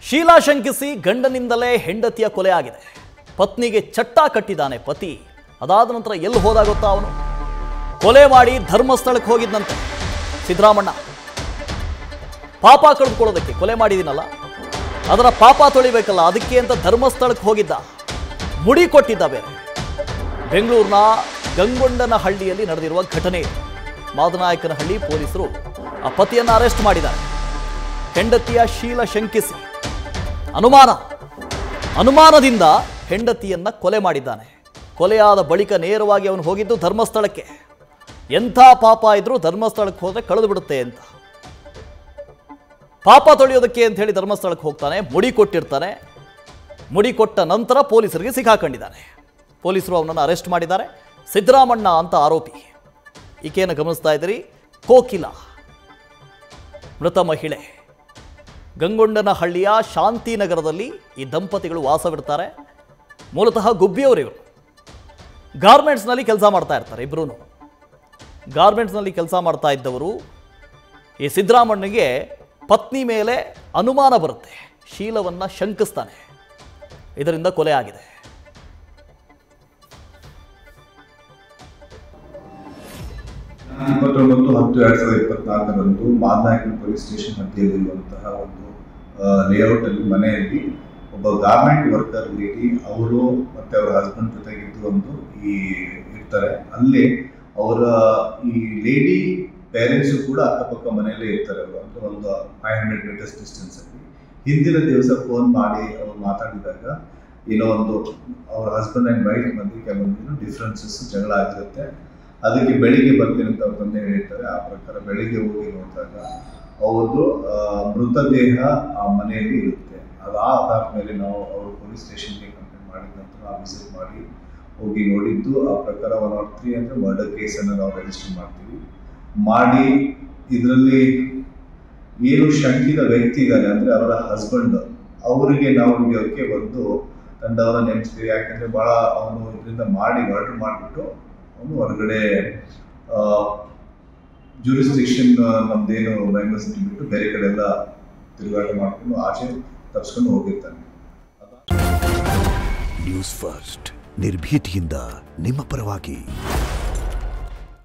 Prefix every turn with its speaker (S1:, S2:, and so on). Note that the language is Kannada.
S1: ಶೀಲಾ ಶಂಕಿಸಿ ಗಂಡನಿಂದಲೇ ಹೆಂಡತಿಯ ಕೊಲೆ ಆಗಿದೆ. ಪತ್ನಿಗೆ ಚಟ್ಟ ಕಟ್ಟಿದ್ದಾನೆ ಪತಿ. ಅದಾದ ನಂತರ ಎಲ್ಲಿ ಹೋದ ಗೊತ್ತಾ ಅವನು? ಕೊಲೆ ಮಾಡಿ ಧರ್ಮಸ್ಥಳಕ್ಕೆ ಹೋಗಿದ್ದಂತೆ. ಸಿದ್ದರಾಮಣ್ಣ ಪಾಪ ಕಳೆದುಕೊಳ್ಳೋದಕ್ಕೆ ಕೊಲೆ ಮಾಡಿದಿನಲ್ಲ, ಅದರ ಪಾಪ ತೊಳಿಬೇಕಲ್ಲ, ಅದಕ್ಕೆ ಅಂತ ಧರ್ಮಸ್ಥಳಕ್ಕೆ ಹೋಗಿದ್ದ. ಮುಡಿ ಕೊಟ್ಟಿದ್ದ ಬೇರೆ. ಬೆಂಗಳೂರಿನ ಗಂಗೊಂಡನಹಳ್ಳಿಯಲ್ಲಿ ನಡೆದಿರುವ ಘಟನೆ. ಮಾದನಾಯಕನಹಳ್ಳಿ ಪೊಲೀಸರು ಆ ಪತಿಯನ್ನು ಅರೆಸ್ಟ್ ಮಾಡಿದ್ದಾರೆ. ಹೆಂಡತಿಯ ಶೀಲ ಶಂಕಿಸಿ ಅನುಮಾನದಿಂದ ಹೆಂಡತಿಯನ್ನ ಕೊಲೆ ಮಾಡಿದ್ದಾನೆ. ಕೊಲೆಯಾದ ಬಳಿಕ ನೇರವಾಗಿ ಅವನು ಹೋಗಿದ್ದು ಧರ್ಮಸ್ಥಳಕ್ಕೆ. ಎಂಥ ಪಾಪ ಇದ್ರೂ ಧರ್ಮಸ್ಥಳಕ್ಕೆ ಹೋದರೆ ಕಳೆದು ಬಿಡುತ್ತೆ ಅಂತ ಪಾಪ ತೊಳೆಯೋದಕ್ಕೆ ಅಂತ ಹೇಳಿ ಧರ್ಮಸ್ಥಳಕ್ಕೆ ಹೋಗ್ತಾನೆ. ಮುಡಿ ಕೊಟ್ಟಿರ್ತಾನೆ. ಮುಡಿ ಕೊಟ್ಟ ನಂತರ ಪೊಲೀಸರಿಗೆ ಸಿಕ್ಕಾಕೊಂಡಿದ್ದಾನೆ. ಪೊಲೀಸರು ಅವನನ್ನು ಅರೆಸ್ಟ್ ಮಾಡಿದ್ದಾರೆ. ಸಿದ್ದರಾಮಣ್ಣ ಅಂತ ಆರೋಪಿ. ಈಕೆಯನ್ನು ಗಮನಿಸ್ತಾ ಇದ್ದೀರಿ. ಕೋಕಿಲ ಮೃತ ಮಹಿಳೆ. ಗಂಗೊಂಡನಹಳ್ಳಿಯ ಶಾಂತಿನಗರದಲ್ಲಿ ಈ ದಂಪತಿಗಳು ವಾಸವಿಡ್ತಾರೆ. ಮೂಲತಃ ಗುಬ್ಬಿಯವರಿವರು. ಗಾರ್ಮೆಂಟ್ಸ್ನಲ್ಲಿ ಕೆಲಸ ಮಾಡ್ತಾ ಇರ್ತಾರೆ ಇಬ್ಬರೂ. ಗಾರ್ಮೆಂಟ್ಸ್ನಲ್ಲಿ ಕೆಲಸ ಮಾಡ್ತಾ ಇದ್ದವರು. ಈ ಸಿದ್ದರಾಮಣ್ಣನಿಗೆ ಪತ್ನಿ ಮೇಲೆ ಅನುಮಾನ ಬರುತ್ತೆ. ಶೀಲವನ್ನು ಶಂಕಿಸ್ತಾನೆ. ಇದರಿಂದ ಕೊಲೆ ಆಗಿದೆ.
S2: December 2024 ಮಾದನಾಯಕನ ಪೊಲೀಸ್ ಸ್ಟೇಷನ್ ಹತ್ತಿರಲ್ಲಿರುವಂತಹ ಒಂದು ಲೇಔಟ್ ಅಲ್ಲಿ ಮನೆಯಲ್ಲಿ ಒಬ್ಬ ಗಾರ್ಮೆಂಟ್ ವರ್ಕರ್ ಲೇಡಿ ಅವರು ಮತ್ತೆ ಅವರ ಹಸ್ಬೆಂಡ್ ಜೊತೆಗಿದ್ದು ಒಂದು ಇರ್ತಾರೆ. ಅಲ್ಲಿ ಅವರ ಈ ಲೇಡಿ ಪೇರೆಂಟ್ಸು ಕೂಡ ಅಕ್ಕಪಕ್ಕ ಮನೆಯಲ್ಲೇ ಇರ್ತಾರೆ. ಅವರು ಅಂದ್ರೆ ಒಂದು 500 meters ಡಿಸ್ಟೆನ್ಸ್ ಅಲ್ಲಿ. ಹಿಂದಿನ ದಿವಸ ಫೋನ್ ಮಾಡಿ ಅವ್ರು ಮಾತಾಡಿದಾಗ ಏನೋ ಒಂದು ಅವ್ರ ಹಸ್ಬೆಂಡ್ ಆ್ಯಂಡ್ ವೈಫ್ ಮಧ್ಯೆ ಕೆಲವೊಂದು ಡಿಫ್ರೆನ್ಸಸ್ ಜಗಳ ಆಗಿರುತ್ತೆ. ಅದಕ್ಕೆ ಬೆಳಿಗ್ಗೆ ಬರ್ತೀನಿ ಅಂತ ಅವ್ರ ತಂದೆ ಹೇಳ್ತಾರೆ. ಆ ಪ್ರಕಾರ ಬೆಳಿಗ್ಗೆ ಹೋಗಿ ನೋಡಿದಾಗ ಅವ್ರದ್ದು ಮೃತದೇಹ ಆ ಮನೆಯಲ್ಲಿ ಇರುತ್ತೆ. ಅದಾದ್ಮೇಲೆ ನಾವು ಅವರು ಪೊಲೀಸ್ ಸ್ಟೇಷನ್ಗೆ ಕಂಪ್ಲೇಂಟ್ ಮಾಡಿದ ನಂತರ ನಾವು ವಿಸಿಟ್ ಮಾಡಿ ಹೋಗಿ ನೋಡಿದ್ದು. ಆ ಪ್ರಕಾರ 103 ಅಂದರೆ ಮರ್ಡರ್ ಕೇಸನ್ನು ನಾವು ರಿಜಿಸ್ಟರ್ ಮಾಡ್ತೀವಿ. ಮಾಡಿ ಇದರಲ್ಲಿ ಏನು ಶಂಕಿತ ವ್ಯಕ್ತಿ ಇದ್ದಾನೆ ಅಂದರೆ ಅವರ ಹಸ್ಬೆಂಡ್, ಅವರಿಗೆ ನಾವು ಹಿಡಿಯೋಕ್ಕೆ ಒಂದು ತಂಡವನ್ನು ನೇಮಿಸ್ತೀವಿ. ಯಾಕೆಂದರೆ ಭಾಳ ಅವನು ಇದರಿಂದ ಮರ್ಡರ್ ಮಾಡಿಬಿಟ್ಟು ಅವನು ಹೊರಗಡೆ ಜೂರಿಸ್ಡಿಕ್ಷನ್ ನಮ್ದೇನು ಬೆಂಗಳೂರು ಸಿಟಿ ಬಿಟ್ಟು ಬೇರೆ ಕಡೆ ಎಲ್ಲ ತಿರುಗಾಟ ಮಾಡ್ಕೊಂಡು ಆಚೆ ತಪ್ಪಿಸ್ಕೊಂಡು ಹೋಗಿರ್ತಾನೆ.
S3: ನ್ಯೂಸ್ ಫಸ್ಟ್ ನಿರ್ಭೀತಿಯಿಂದ ನಿಮ್ಮ ಪರವಾಗಿ.